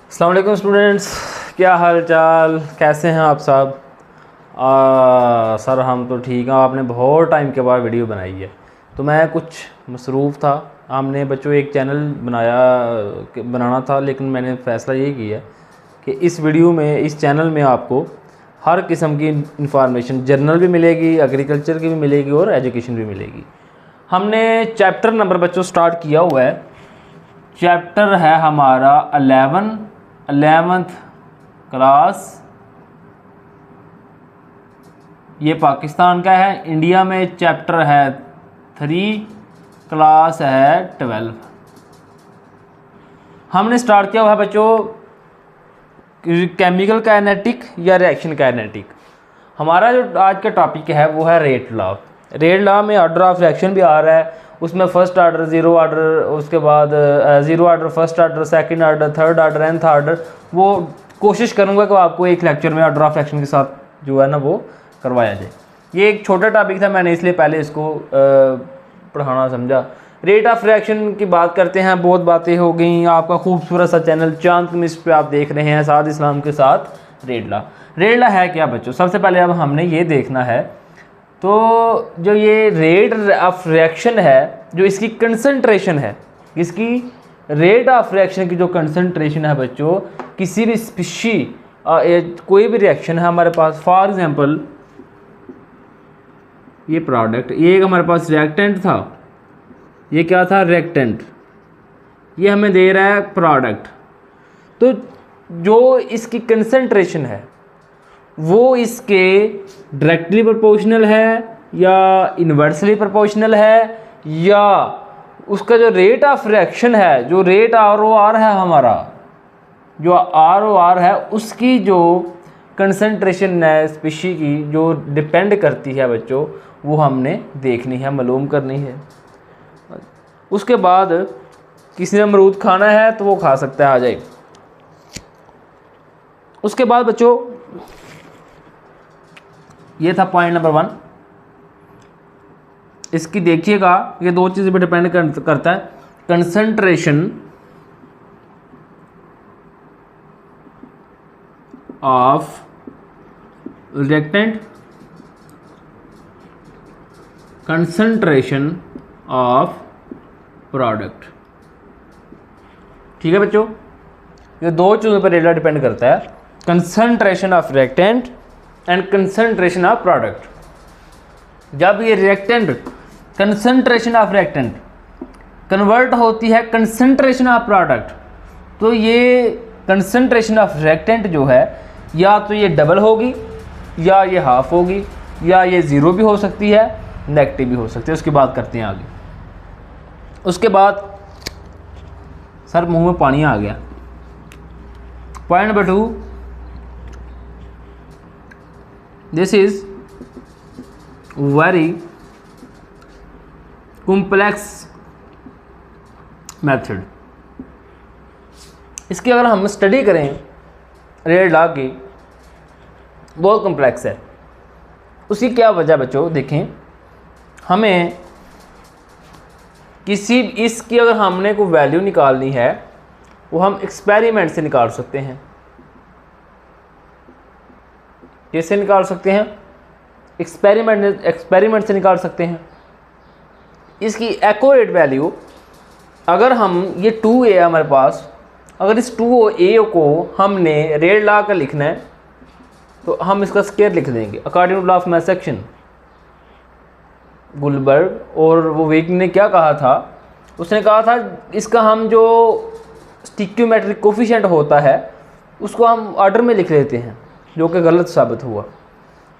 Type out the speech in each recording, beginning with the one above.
अस्सलाम वालेकुम स्टूडेंट्स, क्या हाल चाल, कैसे हैं आप सब। सर हम तो ठीक हैं। आपने बहुत टाइम के बाद वीडियो बनाई है तो मैं कुछ मसरूफ़ था। हमने बच्चों एक चैनल बनाना था, लेकिन मैंने फ़ैसला ये किया कि इस वीडियो में, इस चैनल में आपको हर किस्म की इंफॉर्मेशन जनरल भी मिलेगी, एग्रीकल्चर की भी मिलेगी और एजुकेशन भी मिलेगी। हमने चैप्टर नंबर बच्चों स्टार्ट किया हुआ है। चैप्टर है हमारा 11th क्लास। ये पाकिस्तान का है। इंडिया में चैप्टर है 3, क्लास है 12। हमने स्टार्ट किया हुआ है बच्चों केमिकल काइनेटिक या रिएक्शन काइनेटिक। हमारा जो आज का टॉपिक है वो है रेट लॉ। रेट लॉ में ऑर्डर ऑफ रिएक्शन भी आ रहा है, उसमें फर्स्ट ऑर्डर, ज़ीरो ऑर्डर, उसके बाद zero order, first order, second order, third order, nth order. वो कोशिश करूँगा कि आपको एक लेक्चर में ऑर्डर ऑफ रिएक्शन के साथ जो है ना वो करवाया जाए। ये एक छोटा टॉपिक था, मैंने इसलिए पहले इसको पढ़ाना समझा। रेट ऑफ रिएक्शन की बात करते हैं। बहुत बातें हो गई। आपका खूबसूरत सा चैनल चांद केमिस्ट पे आप देख रहे हैं, साद इस्लाम के साथ रेट लॉ। रेट लॉ है क्या बच्चों? सबसे पहले अब हमने ये देखना है, तो जो ये रेट ऑफ रिएक्शन है, जो इसकी कंसंट्रेशन है, इसकी रेट ऑफ रिएक्शन की जो कंसंट्रेशन है बच्चों, किसी भी स्पीशी कोई भी रिएक्शन है हमारे पास, फॉर एग्जांपल ये प्रोडक्ट, ये एक हमारे पास रिएक्टेंट था, ये क्या था? रिएक्टेंट। ये हमें दे रहा है प्रोडक्ट। तो जो इसकी कंसंट्रेशन है वो इसके डायरेक्टली प्रोपोर्शनल है या इन्वर्सली प्रोपोर्शनल है, या उसका जो रेट ऑफ रिएक्शन है, जो रेट ROR है हमारा, जो ROR है उसकी जो कंसंट्रेशन है स्पीशी की, जो डिपेंड करती है बच्चों, वो हमने देखनी है, मालूम करनी है। उसके बाद किसी ने अमरूद खाना है तो वो खा सकता है, आ जाए। उसके बाद बच्चों ये था पॉइंट नंबर 1। इसकी देखिएगा, ये दो चीज़ पे डिपेंड करता है, concentration of reactant, concentration of product. ठीक है बच्चों, ये दो चीज़ों पर रेट लॉ डिपेंड करता है, concentration of reactant and concentration of product. जब ये reactant, concentration of reactant convert होती है कंसंट्रेशन ऑफ प्रोडक्ट, तो ये कंसंट्रेशन ऑफ रिएक्टेंट जो है, या तो ये डबल होगी, या ये हाफ होगी, या ये ज़ीरो भी हो सकती है, नेगेटिव भी हो सकती है। उसकी बात करते हैं आगे। उसके बाद सर मुंह में पानी आ गया। Point number 2, this is very complex method. इसकी अगर हम स्टडी करें रेट लॉ की, बहुत कॉम्प्लेक्स है। उसकी क्या वजह बच्चों देखें, हमें किसी इसकी अगर हमने कोई वैल्यू निकालनी है, वो हम एक्सपेरिमेंट से निकाल सकते हैं। कैसे निकाल सकते हैं? एक्सपेरिमेंट से निकाल सकते हैं। इसकी एक्यूरेट वैल्यू, अगर हम ये 2A है हमारे पास, अगर इस 2A को हमने रेट लॉ का लिखना है तो हम इसका स्क्वायर लिख देंगे according to law of mass action. Guldberg और वो वेक ने क्या कहा था? उसने कहा था इसका हम जो स्टिक्योमेट्रिक कोफिशिएंट होता है उसको हम ऑर्डर में लिख लेते हैं, जो कि गलत साबित हुआ।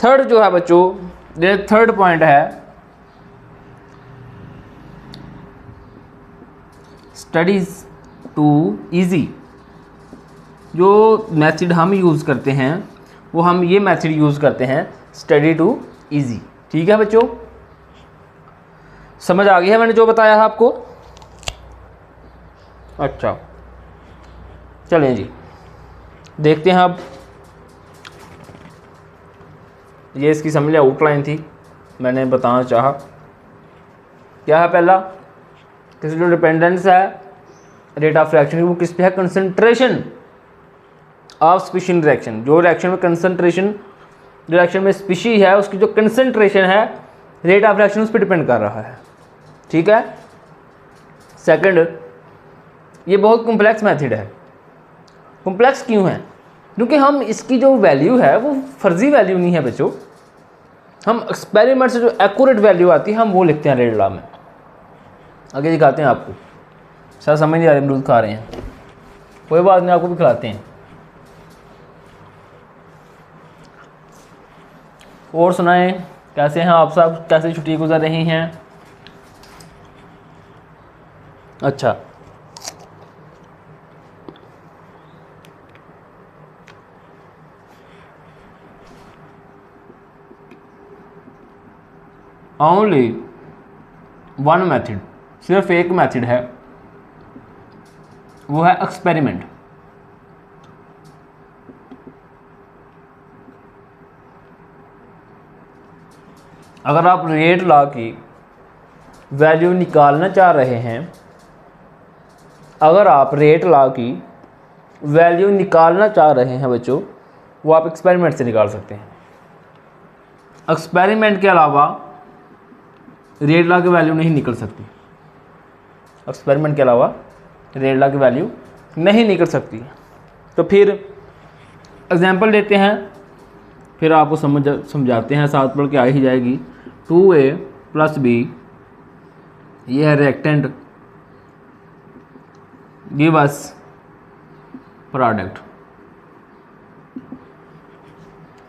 थर्ड जो है बच्चों, ये थर्ड पॉइंट है, स्टडीज टू इजी। जो मेथड हम यूज़ करते हैं वो हम ये मेथड यूज़ करते हैं, स्टडी टू इजी। ठीक है बच्चों, समझ आ गई है मैंने जो बताया है आपको? अच्छा चलें जी, देखते हैं अब। ये इसकी समझ आउटलाइन थी, मैंने बताना चाहा। क्या है पहला, किसी जो डिपेंडेंस है रेट ऑफ रिएक्शन की, वो किस पे है? कंसंट्रेशन ऑफ स्पीशी रिएक्शन, जो रिएक्शन में कंसंट्रेशन, जो रिएक्शन में स्पीशी है उसकी जो कंसंट्रेशन है रेट ऑफ रिएक्शन उस पर डिपेंड कर रहा है। ठीक है। सेकंड, ये बहुत कॉम्प्लेक्स मेथड है। कॉम्प्लेक्स क्यों है? क्योंकि हम इसकी जो वैल्यू है वो फर्जी वैल्यू नहीं है बच्चों, हम एक्सपेरिमेंट से जो एक्यूरेट वैल्यू आती है हम वो लिखते हैं रेट लॉ में। आगे दिखाते हैं आपको। सर समझ नहीं आ रही, अमरूद खा रहे हैं, कोई बात नहीं, आपको भी खिलाते हैं। और सुनाएं, कैसे हैं आप सब, कैसे छुट्टी गुजर रही हैं? अच्छा, ओनली वन मेथड, सिर्फ एक मेथड है, वो है एक्सपेरिमेंट। अगर आप रेट लॉ की वैल्यू निकालना चाह रहे हैं, अगर आप रेट लॉ की वैल्यू निकालना चाह रहे हैं बच्चों, वो आप एक्सपेरिमेंट से निकाल सकते हैं। एक्सपेरिमेंट के अलावा रेट लॉ की वैल्यू नहीं निकल सकती। एक्सपेरिमेंट के अलावा रेट लॉ की वैल्यू नहीं निकल सकती। तो फिर एग्जांपल देते हैं, फिर आपको समझाते हैं, साथ पढ़ के आ ही जाएगी। 2a + b, ये है रिएक्टेंट, गिव अस प्रोडक्ट।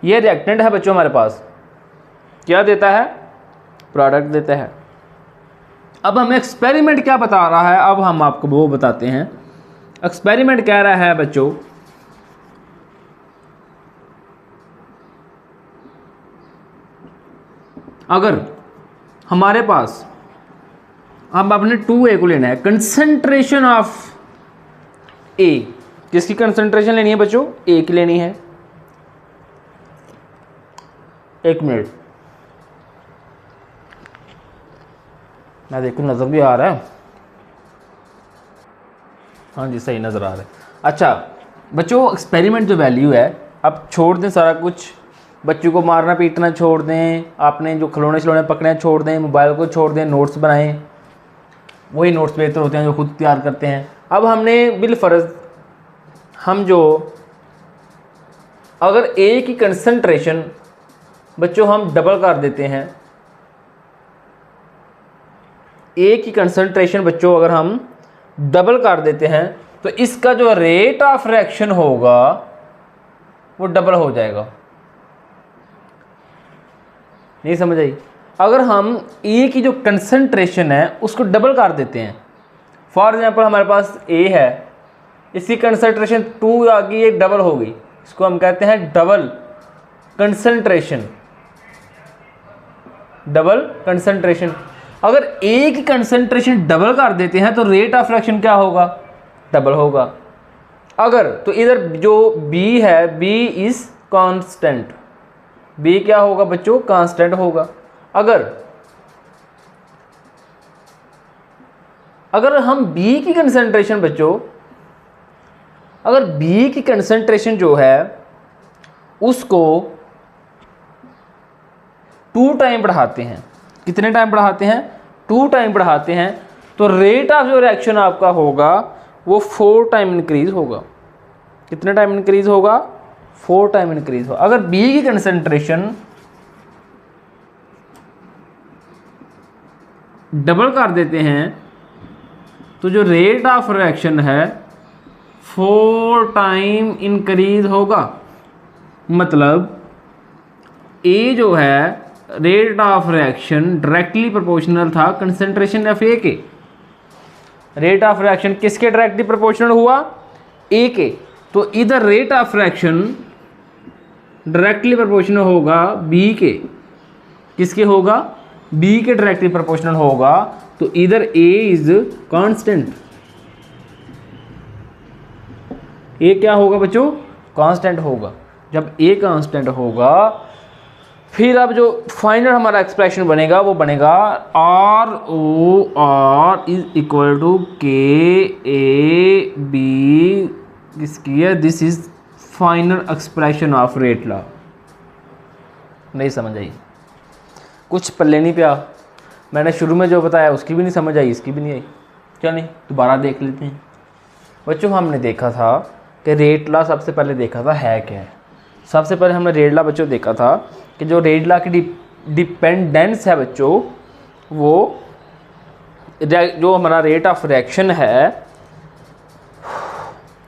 ये रिएक्टेंट है बच्चों हमारे पास, क्या देता है? प्रोडक्ट देता है। अब हमें एक्सपेरिमेंट क्या बता रहा है, अब हम आपको वो बताते हैं। एक्सपेरिमेंट कह रहा है बच्चों, अगर हमारे पास, अब आपने 2a को लेना है, कंसंट्रेशन ऑफ a, किसकी कंसंट्रेशन लेनी है बच्चों? a की लेनी है। एक मिनट, मैं देखो नज़र भी आ रहा है, हाँ जी सही नज़र आ रहा है। अच्छा बच्चों, एक्सपेरिमेंट जो वैल्यू है, अब छोड़ दें सारा कुछ, बच्चों को मारना पीटना छोड़ दें, आपने जो खिलौने खिलौने पकड़े छोड़ दें, मोबाइल को छोड़ दें, नोट्स बनाएं, वही नोट्स बेहतर होते हैं जो खुद तैयार करते हैं। अब हमने बिलफर्ज हम जो, अगर ए की कंसंट्रेशन बच्चों हम डबल कर देते हैं, ए की कंसंट्रेशन बच्चों अगर हम डबल कर देते हैं, तो इसका जो रेट ऑफ रिएक्शन होगा वो डबल हो जाएगा। नहीं समझ आई? अगर हम ए की जो कंसंट्रेशन है उसको डबल कर देते हैं, फॉर एग्जांपल हमारे पास ए है, इसकी कंसंट्रेशन 2 आ गई, ये डबल हो गई, इसको हम कहते हैं डबल कंसंट्रेशन। डबल कंसंट्रेशन, अगर ए की कंसंट्रेशन डबल कर देते हैं तो रेट ऑफ रिएक्शन क्या होगा? डबल होगा। अगर तो इधर जो बी है, बी इज कांस्टेंट, बी क्या होगा बच्चों? कांस्टेंट होगा। अगर हम बी की कंसंट्रेशन बच्चों, अगर बी की कंसंट्रेशन जो है उसको 2 टाइम बढ़ाते हैं, कितने टाइम बढ़ाते हैं? 2 टाइम बढ़ाते हैं, तो रेट ऑफ जो रिएक्शन आपका होगा वो 4 टाइम इंक्रीज होगा। कितने टाइम इंक्रीज होगा? 4 टाइम इंक्रीज होगा। अगर बी की कंसंट्रेशन डबल कर देते हैं तो जो रेट ऑफ रिएक्शन है 4 टाइम इंक्रीज होगा। मतलब ए जो है rate of reaction directly proportional था कंसंट्रेशन ऑफ ए के। रेट ऑफ रिएक्शन किसके डायरेक्टली प्रोपोर्शनल हुआ? ए के। तो इधर rate of reaction directly proportional होगा बी के। किसके होगा? बी के डायरेक्टली प्रोपोर्शनल होगा। तो इधर ए इज कांस्टेंट। ए क्या होगा बच्चों? कांस्टेंट होगा। जब ए कांस्टेंट होगा फिर अब जो फाइनल हमारा एक्सप्रेशन बनेगा वो बनेगा R O R is equal to K A B, इसकी है this is final expression of rate law. नहीं समझ आई, कुछ पल्ले नहीं पिया, मैंने शुरू में जो बताया उसकी भी नहीं समझ आई, इसकी भी नहीं आई। चलिए दोबारा देख लेते हैं बच्चों। हमने देखा था कि रेट लॉ सबसे पहले देखा था है क्या है। सबसे पहले हमने रेट लॉ बच्चों देखा था कि जो रेट लॉ की डिपेंडेंस है बच्चों, वो जो हमारा रेट ऑफ रिएक्शन है,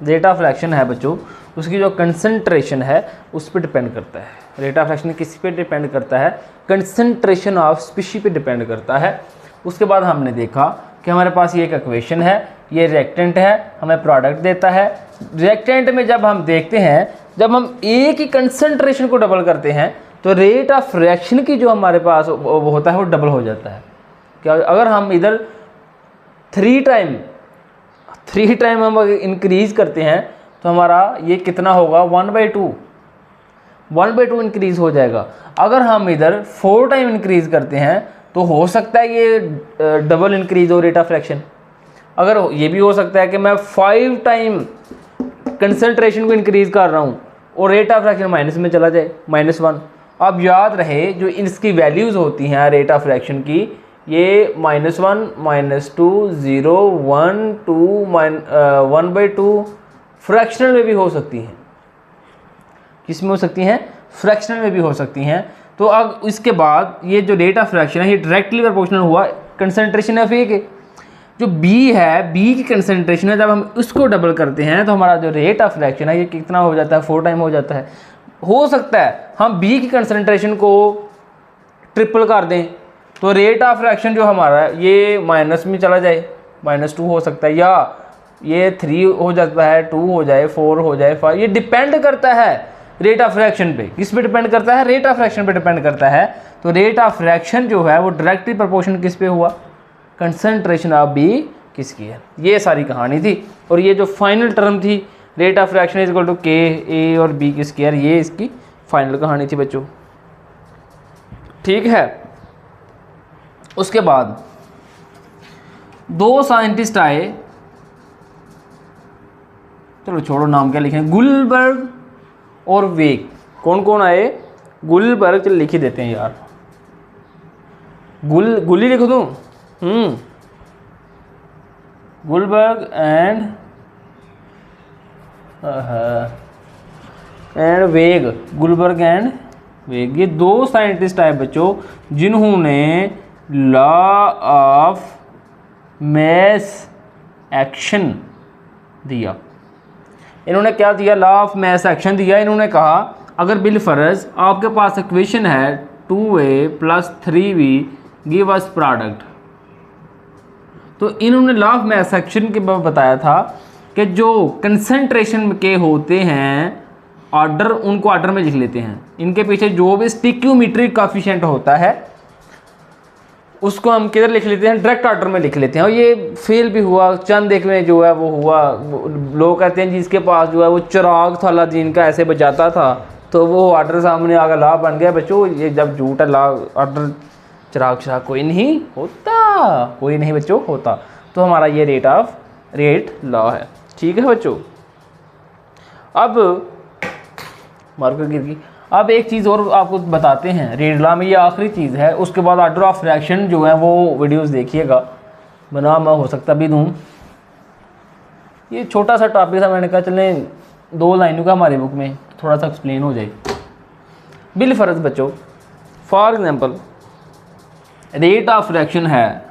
रेट ऑफ रिएक्शन है बच्चों, उसकी जो कंसंट्रेशन है उस पर डिपेंड करता है। रेट ऑफ रिएक्शन किस पे डिपेंड करता है? कंसंट्रेशन ऑफ स्पीशी पे डिपेंड करता है। उसके बाद हमने देखा कि हमारे पास ये एक इक्वेशन है, ये रिएक्टेंट है, हमें प्रोडक्ट देता है। रिएक्टेंट में जब हम देखते हैं, जब हम एक ही कंसंट्रेशन को डबल करते हैं तो रेट ऑफ रिएक्शन की जो हमारे पास वो होता है वो डबल हो जाता है। क्या अगर हम इधर 3 टाइम हम अगर इंक्रीज़ करते हैं तो हमारा ये कितना होगा? 1/2 इंक्रीज़ हो जाएगा। अगर हम इधर 4 टाइम इंक्रीज़ करते हैं तो हो सकता है ये डबल इंक्रीज़ हो रेट ऑफ रिएक्शन। अगर ये भी हो सकता है कि मैं 5 टाइम कंसंट्रेशन को इंक्रीज़ कर रहा हूँ और रेट ऑफ रिएक्शन माइनस में चला जाए, -1। अब याद रहे जो इसकी वैल्यूज़ होती हैं रेट ऑफ रिएक्शन की, ये -1, -2, 0, 1, 2, 1/2 फ्रैक्शनल में भी हो सकती हैं। किस में हो सकती हैं? फ्रैक्शनल में भी हो सकती हैं। तो अब इसके बाद ये जो रेट ऑफ रिएक्शन है ये डायरेक्टली प्रोपोर्शनल हुआ कंसंट्रेशन ऑफ ए के। जो बी है, बी की कंसंट्रेशन है, जब हम उसको डबल करते हैं तो हमारा जो रेट ऑफ रिएक्शन है ये कितना हो जाता है? 4 टाइम हो जाता है। हो सकता है हम बी की कंसंट्रेशन को ट्रिपल कर दें तो रेट ऑफ रिएक्शन जो हमारा है ये माइनस में चला जाए, -2 हो सकता है, या ये 3 हो जाता है, 2 हो जाए, 4 हो जाए, 5। ये डिपेंड करता है रेट ऑफ रिएक्शन पे। किस पे डिपेंड करता है? रेट ऑफ रिएक्शन पे डिपेंड करता है। तो रेट ऑफ रिएक्शन जो है वो डायरेक्टली प्रोपोर्शनल किस पे हुआ? कंसंट्रेशन ऑफ बी किसकी है। ये सारी कहानी थी। और ये जो फाइनल टर्म थी rate of reaction is equal to K A और बी की स्क्वायर, ये इसकी फाइनल कहानी थी बच्चों। ठीक है। उसके बाद 2 साइंटिस्ट आए, चलो छोड़ो नाम क्या लिखें, गुलबर्ग और वेग। कौन कौन आए? गुलबर्ग, चलो लिख ही देते हैं यार, गुली लिख दूँ। गुलबर्ग एंड वेग, गुलबर्ग एंड वेग, ये 2 साइंटिस्ट आए बच्चों जिन्होंने लॉ ऑफ मैस एक्शन दिया। इन्होंने क्या दिया? लॉ ऑफ मैस एक्शन दिया। इन्होंने कहा अगर बिलफर्ज आपके पास इक्वेशन है 2a + 3b give us product, तो इन्होंने लॉ ऑफ मैस एक्शन के बाद बताया था कि जो कंसंट्रेशन के होते हैं ऑर्डर, उनको ऑर्डर में लिख लेते हैं। इनके पीछे जो भी स्टिक्योमेट्रिक कोएफिशिएंट होता है उसको हम किधर लिख लेते हैं? डायरेक्ट ऑर्डर में लिख लेते हैं। और ये फेल भी हुआ, चंद एक में जो है वो हुआ। लोग कहते हैं जिसके पास जो है वो चिराग था अलादीन का, ऐसे बजाता था तो वो ऑर्डर सामने आ गया, लॉ बन गया। बच्चों ये जब झूठ है, लॉ ऑर्डर चिराग कोई नहीं होता, कोई नहीं बच्चों होता। तो हमारा ये रेट लॉ है। ठीक है बच्चों। अब मार्कर गिर गई। अब एक चीज़ और आपको बताते हैं रेट लॉ में, ये आखिरी चीज़ है। उसके बाद ऑर्डर ऑफ रिएक्शन जो है वो वीडियोस देखिएगा, बना मैं हो सकता भी दूँ। ये छोटा सा टॉपिक था, मैंने कहा चलें 2 लाइनों का हमारे बुक में थोड़ा सा एक्सप्लेन हो जाए। बिलफर्ज बच्चों, for example rate of reaction है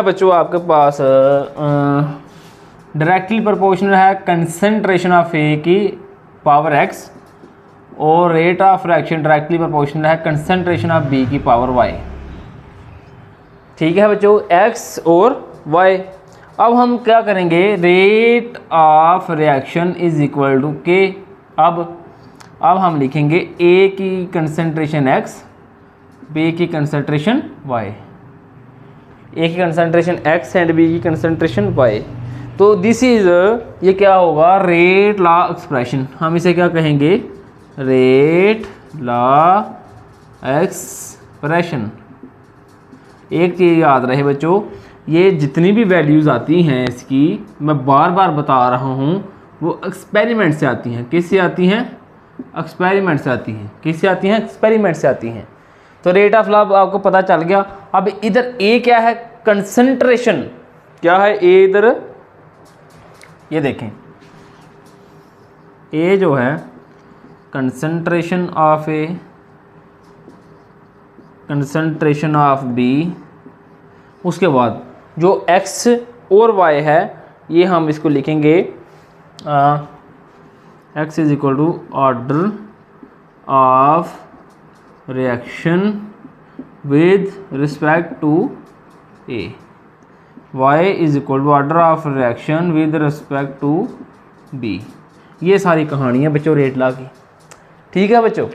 बच्चों आपके पास डायरेक्टली प्रोपोर्शनल है कंसंट्रेशन ऑफ ए की पावर x, और rate of reaction directly proportional है कंसंट्रेशन ऑफ बी की पावर y। ठीक है बच्चों, x और y। अब हम क्या करेंगे? Rate of reaction is equal to K. अब हम लिखेंगे a की कंसंट्रेशन x, b की कंसंट्रेशन y, a की कंसंट्रेशन x एंड b की कंसंट्रेशन y। तो दिस इज, ये क्या होगा? Rate law expression. हम इसे क्या कहेंगे? Rate law expression. एक चीज़ याद रहे बच्चों, ये जितनी भी वैल्यूज़ आती हैं इसकी, मैं बार बार बता रहा हूँ, वो एक्सपेरिमेंट से आती हैं। किससे आती हैं? एक्सपेरिमेंट से आती हैं। किससे आती हैं? एक्सपेरिमेंट से आती हैं। तो रेट ऑफ लॉ आपको पता चल गया। अब इधर ए क्या है? कंसंट्रेशन। क्या है ए इधर? ये देखें, ए जो है concentration of A, concentration of B, उसके बाद जो x और y है ये हम इसको लिखेंगे x is equal to order of reaction with respect to a, y is equal to order of reaction with respect to b। ये सारी कहानी है बच्चों रेट लॉ की। ठीक है बच्चों,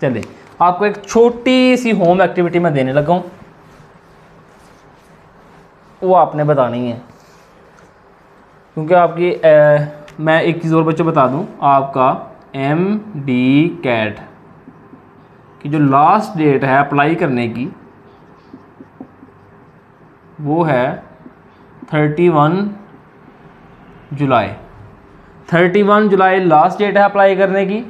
चलिए आपको एक छोटी सी होम एक्टिविटी मैं देने लगा हूँ, वो आपने बतानी है। क्योंकि आपकी मैं एक चीज़ और बच्चों बता दूं, आपका MD-CAT की जो लास्ट डेट है अप्लाई करने की वो है 31 जुलाई। 31 जुलाई लास्ट डेट है अप्लाई करने की।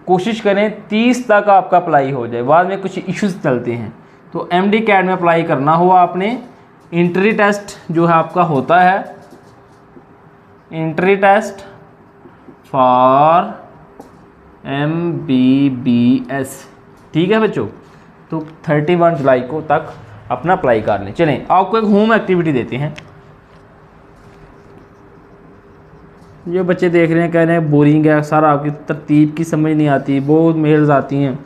कोशिश करें 30 तक आपका अप्लाई हो जाए, बाद में कुछ इश्यूज चलते हैं। तो MD-CAT में अप्लाई करना हुआ आपने। इंट्री टेस्ट जो है आपका होता है इंट्री टेस्ट फॉर MBBS। ठीक है बच्चों, तो 31 जुलाई को तक अपना अप्लाई कर लें। चलें आपको एक होम एक्टिविटी देते हैं। जो बच्चे देख रहे हैं कह रहे हैं बोरिंग है, सारा आपकी तरतीब की समझ नहीं आती, बहुत मेल्स आती हैं,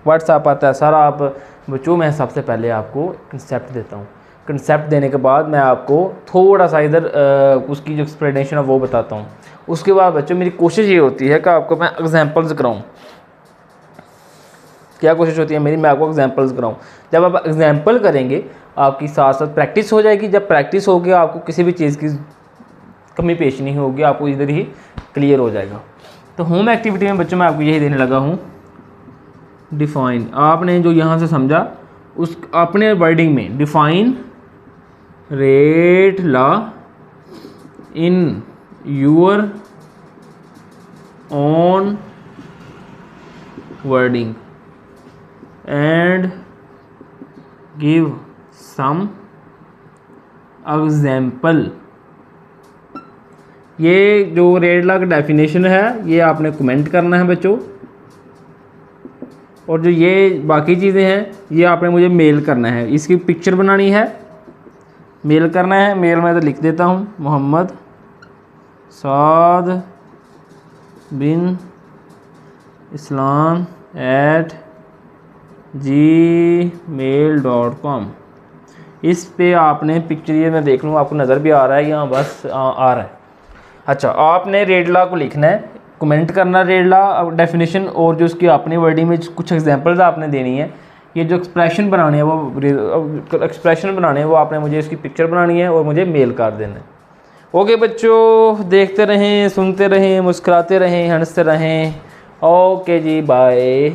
व्हाट्सएप आता है सारा। आप बच्चों मैं सबसे पहले आपको कंसेप्ट देता हूँ। कंसेप्ट देने के बाद मैं आपको थोड़ा सा इधर उसकी जो एक्सप्लेनेशन है वो बताता हूँ। उसके बाद बच्चों मेरी कोशिश ये होती है कि आपको मैं एग्जांपल्स कराऊँ। क्या कोशिश होती है मेरी? मैं आपको एग्जांपल्स कराऊँ। जब आप एग्जांपल करेंगे आपकी साथ साथ प्रैक्टिस हो जाएगी। जब प्रैक्टिस होगी आपको किसी भी चीज़ की कमी पेश नहीं होगी, आपको इधर ही क्लियर हो जाएगा। तो होम एक्टिविटी में बच्चों मैं आपको यही देने लगा हूँ, डिफाइन। आपने जो यहाँ से समझा उस अपने वर्डिंग में define rate law in your own wording and give some example. ये जो रेट लॉ का डेफिनेशन है ये आपने कमेंट करना है बच्चों, और जो ये बाकी चीज़ें हैं ये आपने मुझे मेल करना है। इसकी पिक्चर बनानी है, मेल करना है। मेल मैं तो लिख देता हूँ, मोहम्मद साद बिन इस्लाम @gmail.com। इस पे आपने पिक्चर, ये मैं देख लूँ आपको नज़र भी आ रहा है यहाँ, बस आ रहा है। अच्छा, आपने रेट लॉ को लिखना है, कमेंट करना रेट लॉ डेफिनेशन, और जो उसकी अपनी वर्डिंग में कुछ एग्जांपल्स आपने देनी है। ये जो एक्सप्रेशन बनानी है वो आपने मुझे इसकी पिक्चर बनानी है और मुझे मेल कर देना है। ओके बच्चों, देखते रहें, सुनते रहें, मुस्कुराते रहें, हंसते रहें। ओके जी, बाय।